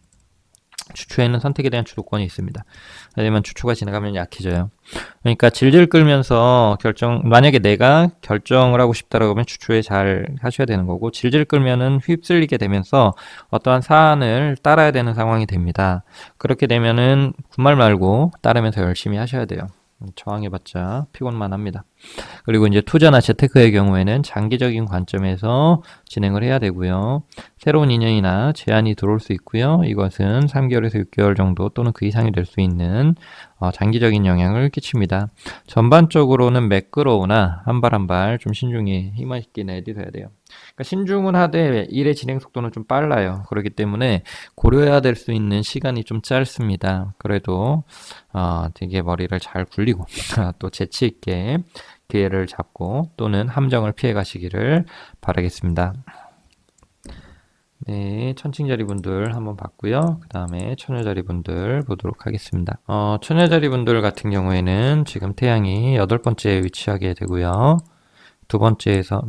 주초에는 선택에 대한 주도권이 있습니다. 하지만 주초가 지나가면 약해져요. 그러니까 질질 끌면서 만약에 내가 결정을 하고 싶다라고 하면 주초에 잘 하셔야 되는 거고, 질질 끌면은 휩쓸리게 되면서 어떠한 사안을 따라야 되는 상황이 됩니다. 그렇게 되면은 군말 말고 따르면서 열심히 하셔야 돼요. 저항해봤자 피곤만 합니다. 그리고 이제 투자나 재테크의 경우에는 장기적인 관점에서 진행을 해야 되고요. 새로운 인연이나 제안이 들어올 수 있고요. 이것은 3개월에서 6개월 정도 또는 그 이상이 될 수 있는 장기적인 영향을 끼칩니다. 전반적으로는 매끄러우나 한 발 한 발 좀 신중히 힘있게 내딛어야 돼요. 그러니까 신중은 하되 일의 진행 속도는 좀 빨라요. 그렇기 때문에 고려해야 될 수 있는 시간이 좀 짧습니다. 그래도 되게 머리를 잘 굴리고 또 재치 있게 기회를 잡고 또는 함정을 피해 가시기를 바라겠습니다. 네, 천칭자리 분들 한번 봤고요. 그 다음에 처녀자리 분들 보도록 하겠습니다. 처녀자리 분들 같은 경우에는 지금 태양이 8번째에 위치하게 되고요. 두 번째에서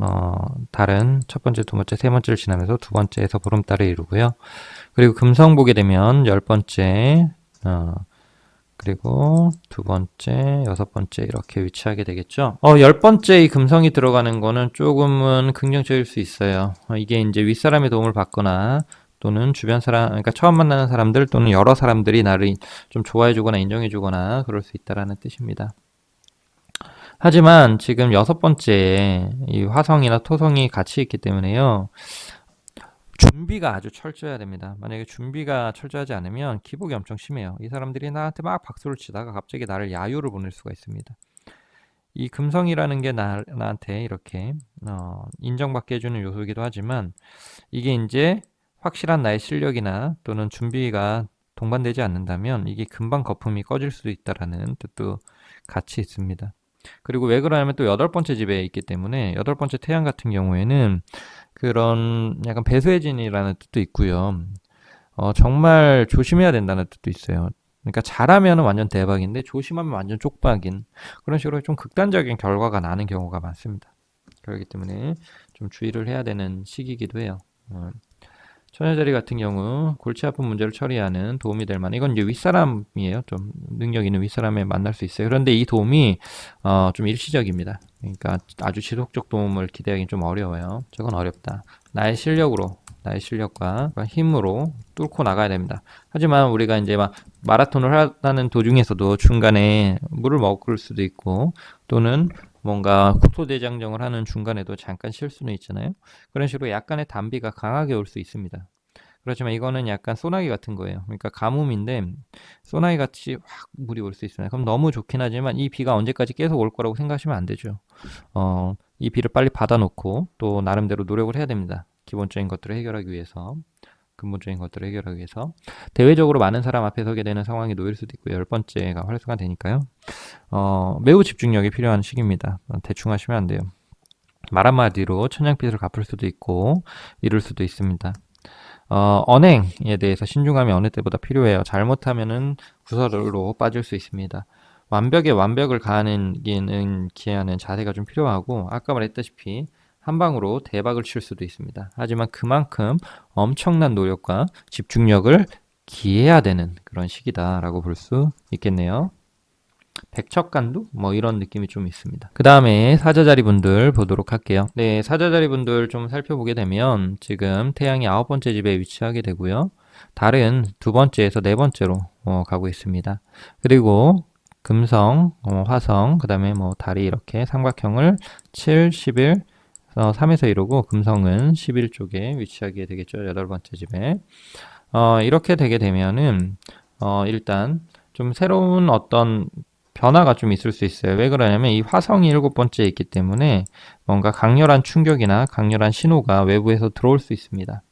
달은 첫 번째, 두 번째, 세 번째를 지나면서 두 번째에서 보름달을 이루고요. 그리고 금성 보게 되면 10번째, 그리고 두 번째, 여섯 번째 이렇게 위치하게 되겠죠. 10번째 이 금성이 들어가는 거는 조금은 긍정적일 수 있어요. 이게 이제 윗사람의 도움을 받거나 또는 주변 사람, 그러니까 처음 만나는 사람들 또는 여러 사람들이 나를 좀 좋아해주거나 인정해주거나 그럴 수 있다라는 뜻입니다. 하지만 지금 여섯 번째에 이 화성이나 토성이 같이 있기 때문에요. 준비가 아주 철저해야 됩니다. 만약에 준비가 철저하지 않으면 기복이 엄청 심해요. 이 사람들이 나한테 막 박수를 치다가 갑자기 나를 야유를 보낼 수가 있습니다. 이 금성이라는 게 나한테 이렇게 인정받게 해주는 요소이기도 하지만 이게 이제 확실한 나의 실력이나 또는 준비가 동반되지 않는다면 이게 금방 거품이 꺼질 수도 있다라는 뜻도 같이 있습니다. 그리고 왜 그러냐면 또 여덟 번째 집에 있기 때문에 여덟 번째 태양 같은 경우에는 그런 약간 배수의 진이라는 뜻도 있고요. 정말 조심해야 된다는 뜻도 있어요. 그러니까 잘하면 완전 대박인데 조심하면 완전 쪽박인 그런 식으로 좀 극단적인 결과가 나는 경우가 많습니다. 그렇기 때문에 좀 주의를 해야 되는 시기이기도 해요. 처녀자리 같은 경우 골치 아픈 문제를 처리하는 도움이 될 만한 이건 이제 윗사람이에요. 좀 능력 있는 윗사람에 만날 수 있어요. 그런데 이 도움이 좀 일시적입니다. 그러니까 아주 지속적 도움을 기대하기는 좀 어려워요. 저건 어렵다. 나의 실력으로 나의 실력과 힘으로 뚫고 나가야 됩니다. 하지만 우리가 이제 막 마라톤을 하는 도중에서도 중간에 물을 먹을 수도 있고 또는 뭔가 국토대장정을 하는 중간에도 잠깐 쉴 수는 있잖아요. 그런 식으로 약간의 단비가 강하게 올 수 있습니다. 그렇지만 이거는 약간 소나기 같은 거예요. 그러니까 가뭄인데 소나기 같이 확 물이 올 수 있습니다. 그럼 너무 좋긴 하지만 이 비가 언제까지 계속 올 거라고 생각하시면 안 되죠. 이 비를 빨리 받아놓고 또 나름대로 노력을 해야 됩니다. 기본적인 것들을 해결하기 위해서. 근본적인 것들을 해결하기 위해서 대외적으로 많은 사람 앞에 서게 되는 상황이 놓일 수도 있고 열 번째가 활성화 되니까요. 매우 집중력이 필요한 시기입니다. 대충 하시면 안 돼요. 말 한마디로 천냥빚을 갚을 수도 있고 이룰 수도 있습니다. 언행에 대해서 신중함이 어느 때보다 필요해요. 잘못하면은 구설로 빠질 수 있습니다. 완벽에 완벽을 가하는 기하는 자세가 좀 필요하고 아까 말했다시피 한 방으로 대박을 칠 수도 있습니다. 하지만 그만큼 엄청난 노력과 집중력을 기해야 되는 그런 시기다라고 볼 수 있겠네요. 백척간두? 뭐 이런 느낌이 좀 있습니다. 그 다음에 사자자리 분들 보도록 할게요. 네, 사자자리 분들 좀 살펴보게 되면 지금 태양이 아홉 번째 집에 위치하게 되고요. 달은 두 번째에서 네 번째로 가고 있습니다. 그리고 금성, 화성, 그 다음에 뭐 달이 이렇게 삼각형을 7, 11, 3에서 이루고 금성은 11 쪽에 위치하게 되겠죠. 여덟 번째 집에. 이렇게 되게 되면은 일단 좀 새로운 어떤 변화가 좀 있을 수 있어요. 왜 그러냐면 이 화성이 일곱 번째에 있기 때문에 뭔가 강렬한 충격이나 강렬한 신호가 외부에서 들어올 수 있습니다.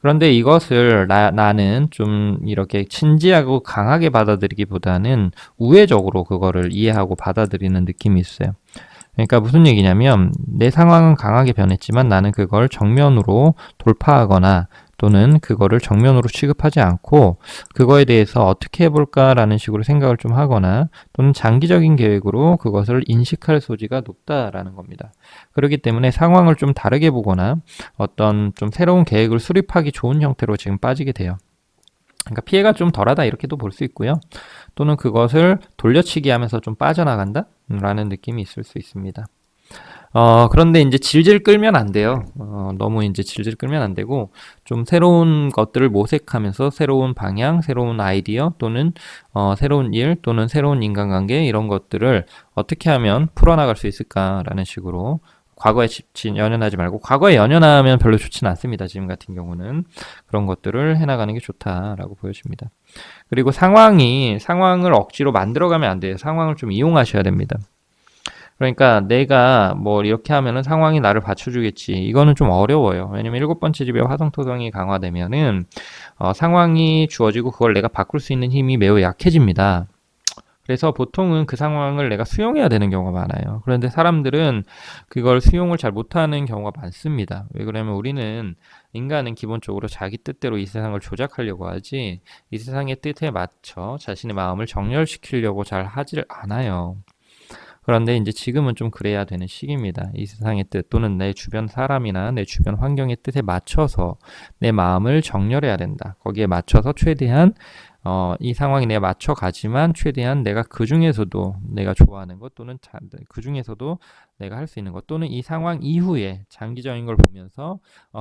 그런데 이것을 나는 좀 이렇게 진지하고 강하게 받아들이기보다는 우회적으로 그거를 이해하고 받아들이는 느낌이 있어요. 그러니까 무슨 얘기냐면 내 상황은 강하게 변했지만 나는 그걸 정면으로 돌파하거나 또는 그거를 정면으로 취급하지 않고 그거에 대해서 어떻게 해볼까라는 식으로 생각을 좀 하거나 또는 장기적인 계획으로 그것을 인식할 소지가 높다라는 겁니다. 그렇기 때문에 상황을 좀 다르게 보거나 어떤 좀 새로운 계획을 수립하기 좋은 형태로 지금 빠지게 돼요. 그러니까 피해가 좀 덜하다 이렇게도 볼 수 있고요. 또는 그것을 돌려치기 하면서 좀 빠져나간다? 라는 느낌이 있을 수 있습니다. 그런데 이제 질질 끌면 안 돼요. 너무 이제 질질 끌면 안 되고, 좀 새로운 것들을 모색하면서 새로운 방향, 새로운 아이디어, 또는, 새로운 일, 또는 새로운 인간관계, 이런 것들을 어떻게 하면 풀어나갈 수 있을까라는 식으로 과거에 연연하지 말고, 과거에 연연하면 별로 좋지는 않습니다. 지금 같은 경우는. 그런 것들을 해나가는 게 좋다라고 보여집니다. 그리고 상황을 억지로 만들어가면 안 돼요. 상황을 좀 이용하셔야 됩니다. 그러니까 내가 뭐 이렇게 하면은 상황이 나를 받쳐주겠지. 이거는 좀 어려워요. 왜냐면 일곱 번째 집에 화성토성이 강화되면은 상황이 주어지고 그걸 내가 바꿀 수 있는 힘이 매우 약해집니다. 그래서 보통은 그 상황을 내가 수용해야 되는 경우가 많아요. 그런데 사람들은 그걸 수용을 잘 못하는 경우가 많습니다. 왜 그러냐면 우리는 인간은 기본적으로 자기 뜻대로 이 세상을 조작하려고 하지 이 세상의 뜻에 맞춰 자신의 마음을 정렬시키려고 잘 하질 않아요. 그런데 이제 지금은 좀 그래야 되는 시기입니다. 이 세상의 뜻 또는 내 주변 사람이나 내 주변 환경의 뜻에 맞춰서 내 마음을 정렬해야 된다. 거기에 맞춰서 최대한 이 상황에 내가 맞춰가지만 최대한 내가 그 중에서도 내가 좋아하는 것 또는 그 중에서도 내가 할 수 있는 것 또는 이 상황 이후에 장기적인 걸 보면서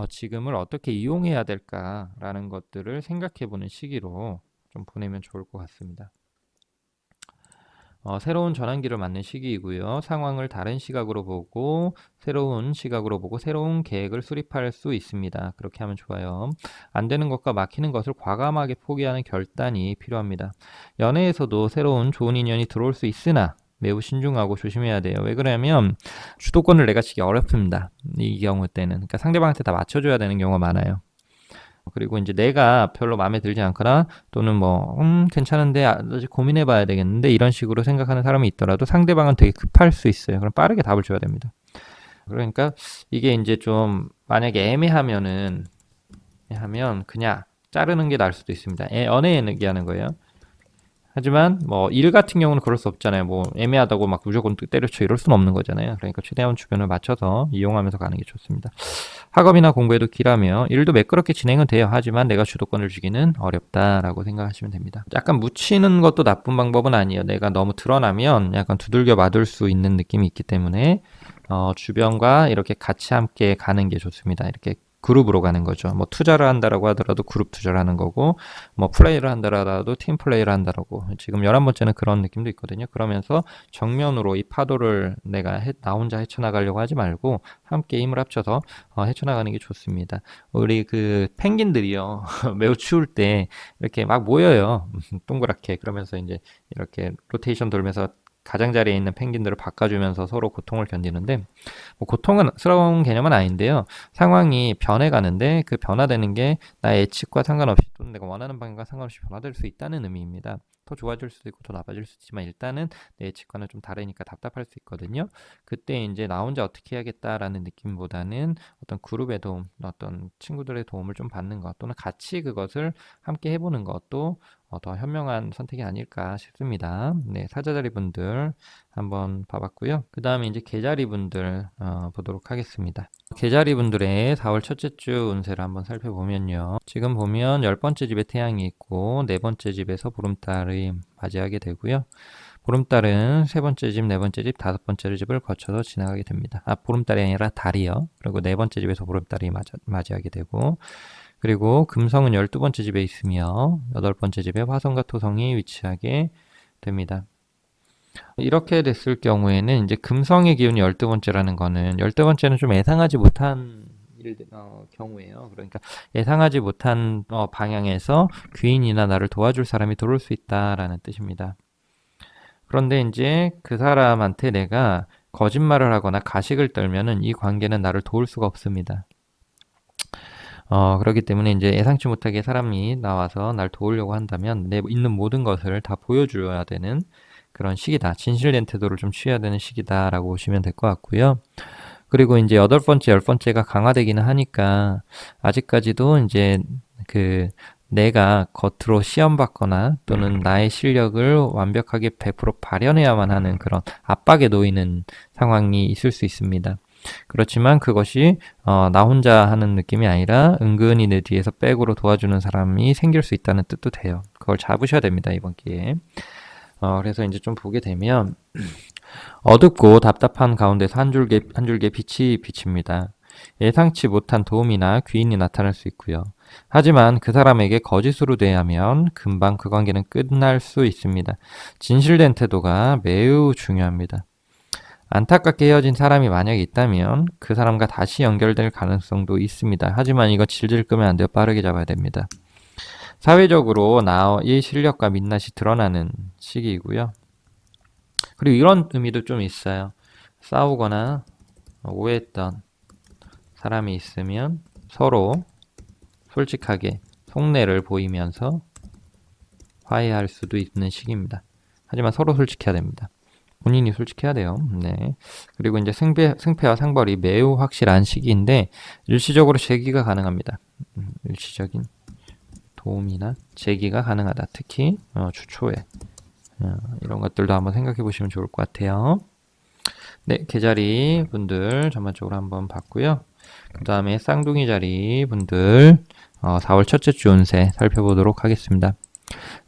지금을 어떻게 이용해야 될까라는 것들을 생각해보는 시기로 좀 보내면 좋을 것 같습니다. 새로운 전환기를 맞는 시기이고요. 상황을 다른 시각으로 보고 새로운 시각으로 보고 새로운 계획을 수립할 수 있습니다. 그렇게 하면 좋아요. 안 되는 것과 막히는 것을 과감하게 포기하는 결단이 필요합니다. 연애에서도 새로운 좋은 인연이 들어올 수 있으나 매우 신중하고 조심해야 돼요. 왜 그러냐면 주도권을 내가 지기 어렵습니다. 이 경우 때는. 그러니까 상대방한테 다 맞춰줘야 되는 경우가 많아요. 그리고 이제 내가 별로 마음에 들지 않거나 또는 뭐 괜찮은데 아직 고민해 봐야 되겠는데 이런 식으로 생각하는 사람이 있더라도 상대방은 되게 급할 수 있어요. 그럼 빠르게 답을 줘야 됩니다. 그러니까 이게 이제 좀 만약에 애매하면 그냥 자르는 게 나을 수도 있습니다. 연애 얘기하는 거예요. 하지만 뭐 일 같은 경우는 그럴 수 없잖아요. 뭐 애매하다고 막 무조건 때려쳐 이럴 수는 없는 거잖아요. 그러니까 최대한 주변을 맞춰서 이용하면서 가는 게 좋습니다. 학업이나 공부에도 길하며 일도 매끄럽게 진행은 돼요. 하지만 내가 주도권을 쥐기는 어렵다라고 생각하시면 됩니다. 약간 묻히는 것도 나쁜 방법은 아니에요. 내가 너무 드러나면 약간 두들겨 맞을 수 있는 느낌이 있기 때문에 주변과 이렇게 같이 함께 가는 게 좋습니다. 이렇게 그룹으로 가는 거죠. 뭐 투자를 한다라고 하더라도 그룹 투자를 하는 거고, 뭐 플레이를 한다라도 팀 플레이를 한다라고. 지금 11번째는 그런 느낌도 있거든요. 그러면서 정면으로 이 파도를 내가 나 혼자 헤쳐나가려고 하지 말고 함께 힘을 합쳐서 헤쳐나가는 게 좋습니다. 우리 그 펭귄들이요. 매우 추울 때 이렇게 막 모여요. 동그랗게. 그러면서 이제 이렇게 로테이션 돌면서 가장자리에 있는 펭귄들을 바꿔주면서 서로 고통을 견디는데 뭐 고통스러운 개념은 아닌데요. 상황이 변해가는데 그 변화되는 게 나의 예측과 상관없이 또는 내가 원하는 방향과 상관없이 변화될 수 있다는 의미입니다. 더 좋아질 수도 있고 더 나빠질 수도 있지만 일단은 내 예측과는 좀 다르니까 답답할 수 있거든요. 그때 이제 나 혼자 어떻게 해야겠다라는 느낌보다는 어떤 그룹의 도움, 어떤 친구들의 도움을 좀 받는 것 또는 같이 그것을 함께 해보는 것도 더 현명한 선택이 아닐까 싶습니다. 네, 사자자리 분들 한번 봐봤고요. 그 다음에 이제 개자리 분들 보도록 하겠습니다. 개자리 분들의 4월 첫째 주 운세를 한번 살펴보면요. 지금 보면 10번째 집에 태양이 있고 4번째 집에서 보름달이 맞이하게 되고요. 보름달은 3번째 집, 4번째 집, 5번째 집을 거쳐서 지나가게 됩니다. 보름달이 아니라 달이요. 그리고 4번째 집에서 보름달이 맞이하게 되고 그리고 금성은 12번째 집에 있으며 8번째 집에 화성과 토성이 위치하게 됩니다. 이렇게 됐을 경우에는 이제 금성의 기운이 12번째라는 거는 12번째는 좀 예상하지 못한 경우예요. 그러니까 예상하지 못한 방향에서 귀인이나 나를 도와줄 사람이 들어올 수 있다라는 뜻입니다. 그런데 이제 그 사람한테 내가 거짓말을 하거나 가식을 떨면은 이 관계는 나를 도울 수가 없습니다. 그렇기 때문에 이제 예상치 못하게 사람이 나와서 날 도우려고 한다면 내 있는 모든 것을 다 보여줘야 되는 그런 시기다. 진실된 태도를 좀 취해야 되는 시기다라고 보시면 될 것 같고요. 그리고 이제 8번째, 10번째가 강화되기는 하니까 아직까지도 이제 그 내가 겉으로 시험받거나 또는 나의 실력을 완벽하게 100% 발현해야만 하는 그런 압박에 놓이는 상황이 있을 수 있습니다. 그렇지만 그것이 나 혼자 하는 느낌이 아니라 은근히 내 뒤에서 백으로 도와주는 사람이 생길 수 있다는 뜻도 돼요. 그걸 잡으셔야 됩니다, 이번 기회에. 그래서 이제 좀 보게 되면 어둡고 답답한 가운데서 한 줄기 빛이 비칩니다. 예상치 못한 도움이나 귀인이 나타날 수 있고요. 하지만 그 사람에게 거짓으로 대하면 금방 그 관계는 끝날 수 있습니다. 진실된 태도가 매우 중요합니다. 안타깝게 헤어진 사람이 만약에 있다면 그 사람과 다시 연결될 가능성도 있습니다. 하지만 이거 질질 끄면 안 돼요. 빠르게 잡아야 됩니다. 사회적으로 나의 실력과 민낯이 드러나는 시기이고요. 그리고 이런 의미도 좀 있어요. 싸우거나 오해했던 사람이 있으면 서로 솔직하게 속내를 보이면서 화해할 수도 있는 시기입니다. 하지만 서로 솔직해야 됩니다. 본인이 솔직해야 돼요. 네. 그리고 이제 승패와 상벌이 매우 확실한 시기인데 일시적으로 재기가 가능합니다. 일시적인 도움이나 재기가 가능하다. 특히 주초에 이런 것들도 한번 생각해 보시면 좋을 것 같아요. 네, 개자리 분들 전반적으로 한번 봤고요. 그 다음에 쌍둥이 자리 분들 4월 첫째 주 운세 살펴보도록 하겠습니다.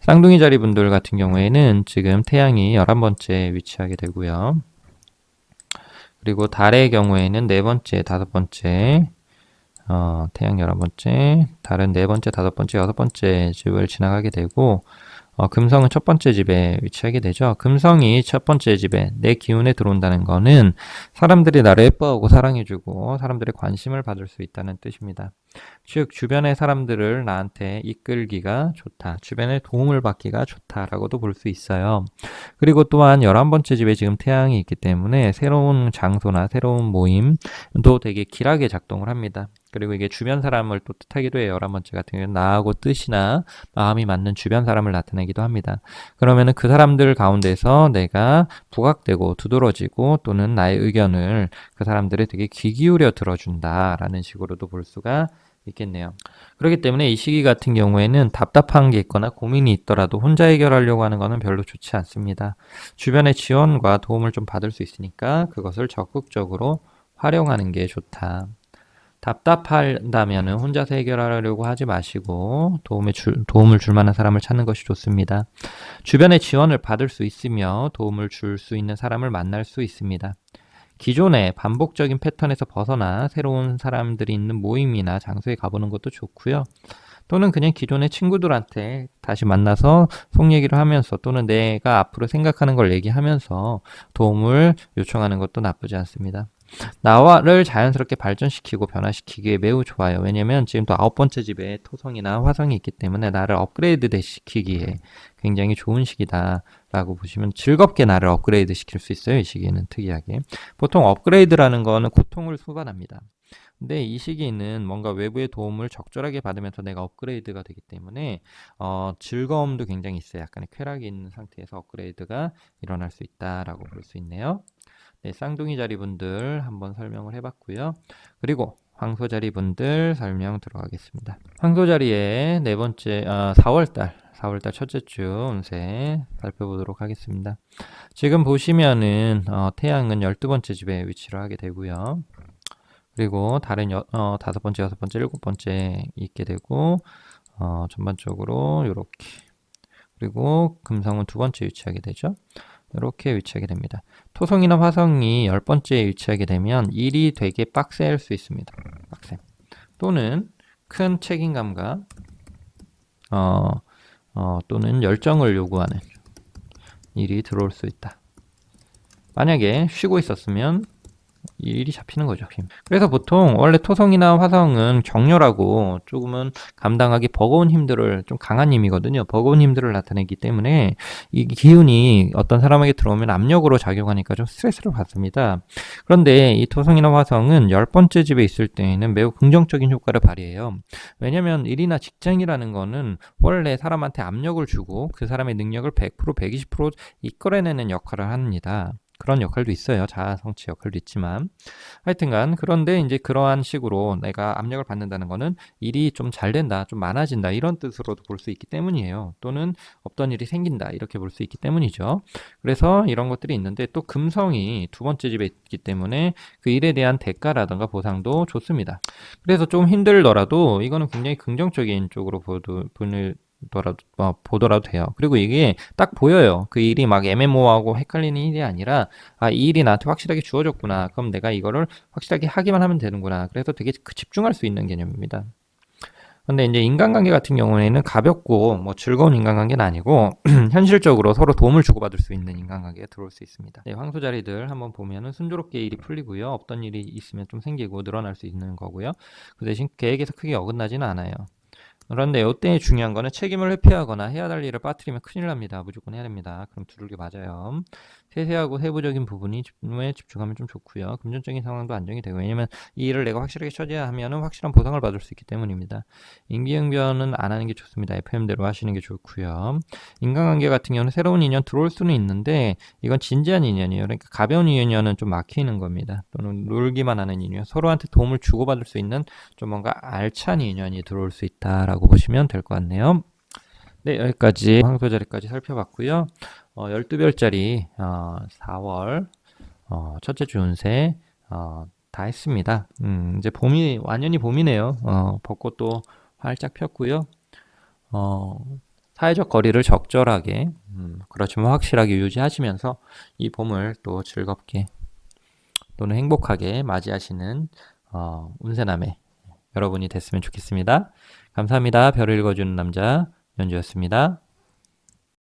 쌍둥이 자리 분들 같은 경우에는 지금 태양이 11번째 위치하게 되고요. 그리고 달의 경우에는 네 번째, 다섯 번째, 태양 11번째, 달은 네 번째, 다섯 번째, 여섯 번째 집을 지나가게 되고, 금성은 첫 번째 집에 위치하게 되죠. 금성이 첫 번째 집에 내 기운에 들어온다는 거는 사람들이 나를 예뻐하고 사랑해주고 사람들의 관심을 받을 수 있다는 뜻입니다. 즉 주변의 사람들을 나한테 이끌기가 좋다. 주변에 도움을 받기가 좋다라고도 볼 수 있어요. 그리고 또한 11번째 집에 지금 태양이 있기 때문에 새로운 장소나 새로운 모임도 되게 길하게 작동을 합니다. 그리고 이게 주변 사람을 또 뜻하기도 해요. 11번째 같은 경우는 나하고 뜻이나 마음이 맞는 주변 사람을 나타내기도 합니다. 그러면은 그 사람들 가운데서 내가 부각되고 두드러지고 또는 나의 의견을 그 사람들이 되게 귀 기울여 들어준다라는 식으로도 볼 수가 있겠네요. 그렇기 때문에 이 시기 같은 경우에는 답답한 게 있거나 고민이 있더라도 혼자 해결하려고 하는 것은 별로 좋지 않습니다. 주변의 지원과 도움을 좀 받을 수 있으니까 그것을 적극적으로 활용하는 게 좋다. 답답하다면 혼자서 해결하려고 하지 마시고 도움을 줄 만한 사람을 찾는 것이 좋습니다. 주변의 지원을 받을 수 있으며 도움을 줄 수 있는 사람을 만날 수 있습니다. 기존의 반복적인 패턴에서 벗어나 새로운 사람들이 있는 모임이나 장소에 가보는 것도 좋고요. 또는 그냥 기존의 친구들한테 다시 만나서 속 얘기를 하면서 또는 내가 앞으로 생각하는 걸 얘기하면서 도움을 요청하는 것도 나쁘지 않습니다. 나를 자연스럽게 발전시키고 변화시키기에 매우 좋아요. 왜냐면 지금 또 9번째 집에 토성이나 화성이 있기 때문에 나를 업그레이드 시키기에 굉장히 좋은 시기다라고 보시면 즐겁게 나를 업그레이드 시킬 수 있어요. 이 시기에는 특이하게. 보통 업그레이드라는 거는 고통을 수반합니다. 근데 이 시기는 뭔가 외부의 도움을 적절하게 받으면서 내가 업그레이드가 되기 때문에 즐거움도 굉장히 있어요. 약간의 쾌락이 있는 상태에서 업그레이드가 일어날 수 있다라고 볼 수 있네요. 네, 쌍둥이 자리 분들 한번 설명을 해봤고요. 그리고 황소 자리 분들 설명 들어가겠습니다. 황소 자리의 네 번째 4월달 첫째 주 운세 살펴보도록 하겠습니다. 지금 보시면은 태양은 12번째 집에 위치를 하게 되고요. 그리고 달은 다섯 번째, 여섯 번째, 일곱 번째 있게 되고 전반적으로 이렇게 그리고 금성은 두 번째 위치하게 되죠. 이렇게 위치하게 됩니다. 토성이나 화성이 10번째에 위치하게 되면 일이 되게 빡셀 수 있습니다. 빡셈. 또는 큰 책임감과 또는 열정을 요구하는 일이 들어올 수 있다. 만약에 쉬고 있었으면 일이 잡히는 거죠. 그래서 보통 원래 토성이나 화성은 격렬하고 조금은 감당하기 버거운 힘들을 좀 강한 힘이거든요. 버거운 힘들을 나타내기 때문에 이 기운이 어떤 사람에게 들어오면 압력으로 작용하니까 좀 스트레스를 받습니다. 그런데 이 토성이나 화성은 10번째 집에 있을 때에는 매우 긍정적인 효과를 발휘해요. 왜냐하면 일이나 직장이라는 거는 원래 사람한테 압력을 주고 그 사람의 능력을 100%, 120% 이끌어내는 역할을 합니다. 그런 역할도 있어요. 자아 성취 역할도 있지만 하여튼간 그런데 이제 그러한 식으로 내가 압력을 받는다는 거는 일이 좀 잘 된다, 좀 많아진다 이런 뜻으로도 볼 수 있기 때문이에요. 또는 없던 일이 생긴다 이렇게 볼 수 있기 때문이죠. 그래서 이런 것들이 있는데 또 금성이 두 번째 집에 있기 때문에 그 일에 대한 대가라든가 보상도 좋습니다. 그래서 좀 힘들더라도 이거는 굉장히 긍정적인 쪽으로 보더라도 돼요. 그리고 이게 딱 보여요. 그 일이 막 애매모호하고 헷갈리는 일이 아니라 이 일이 나한테 확실하게 주어졌구나. 그럼 내가 이거를 확실하게 하기만 하면 되는구나. 그래서 되게 집중할 수 있는 개념입니다. 근데 이제 인간관계 같은 경우에는 가볍고 뭐 즐거운 인간관계는 아니고 현실적으로 서로 도움을 주고받을 수 있는 인간관계가 들어올 수 있습니다. 네, 황소 자리들 한번 보면은 순조롭게 일이 풀리고요. 없던 일이 있으면 좀 생기고 늘어날 수 있는 거고요. 그 대신 계획에서 크게 어긋나지는 않아요. 그런데 이때 중요한 거는 책임을 회피하거나 해야 할 일을 빠뜨리면 큰일 납니다. 무조건 해야 됩니다. 그럼 두들겨 맞아요. 세세하고 세부적인 부분에 집중하면 좀 좋고요. 금전적인 상황도 안정이 되고 왜냐면 이 일을 내가 확실하게 처리해야 하면은 확실한 보상을 받을 수 있기 때문입니다. 임기응변은 안 하는 게 좋습니다. FM대로 하시는 게 좋고요. 인간관계 같은 경우는 새로운 인연 들어올 수는 있는데 이건 진지한 인연이에요. 그러니까 가벼운 인연은 좀 막히는 겁니다. 또는 놀기만 하는 인연, 서로한테 도움을 주고받을 수 있는 좀 뭔가 알찬 인연이 들어올 수 있다라고 보시면 될 것 같네요. 네, 여기까지 황소 자리까지 살펴봤고요. 12별짜리 4월 첫째 주 운세 다 했습니다. 이제 봄이 완연히 봄이네요. 벚꽃도 활짝 폈고요. 어, 사회적 거리를 적절하게 그렇지만 확실하게 유지하시면서 이 봄을 또 즐겁게 또는 행복하게 맞이하시는 운세남의 여러분이 됐으면 좋겠습니다. 감사합니다. 별을 읽어주는 남자 연주였습니다.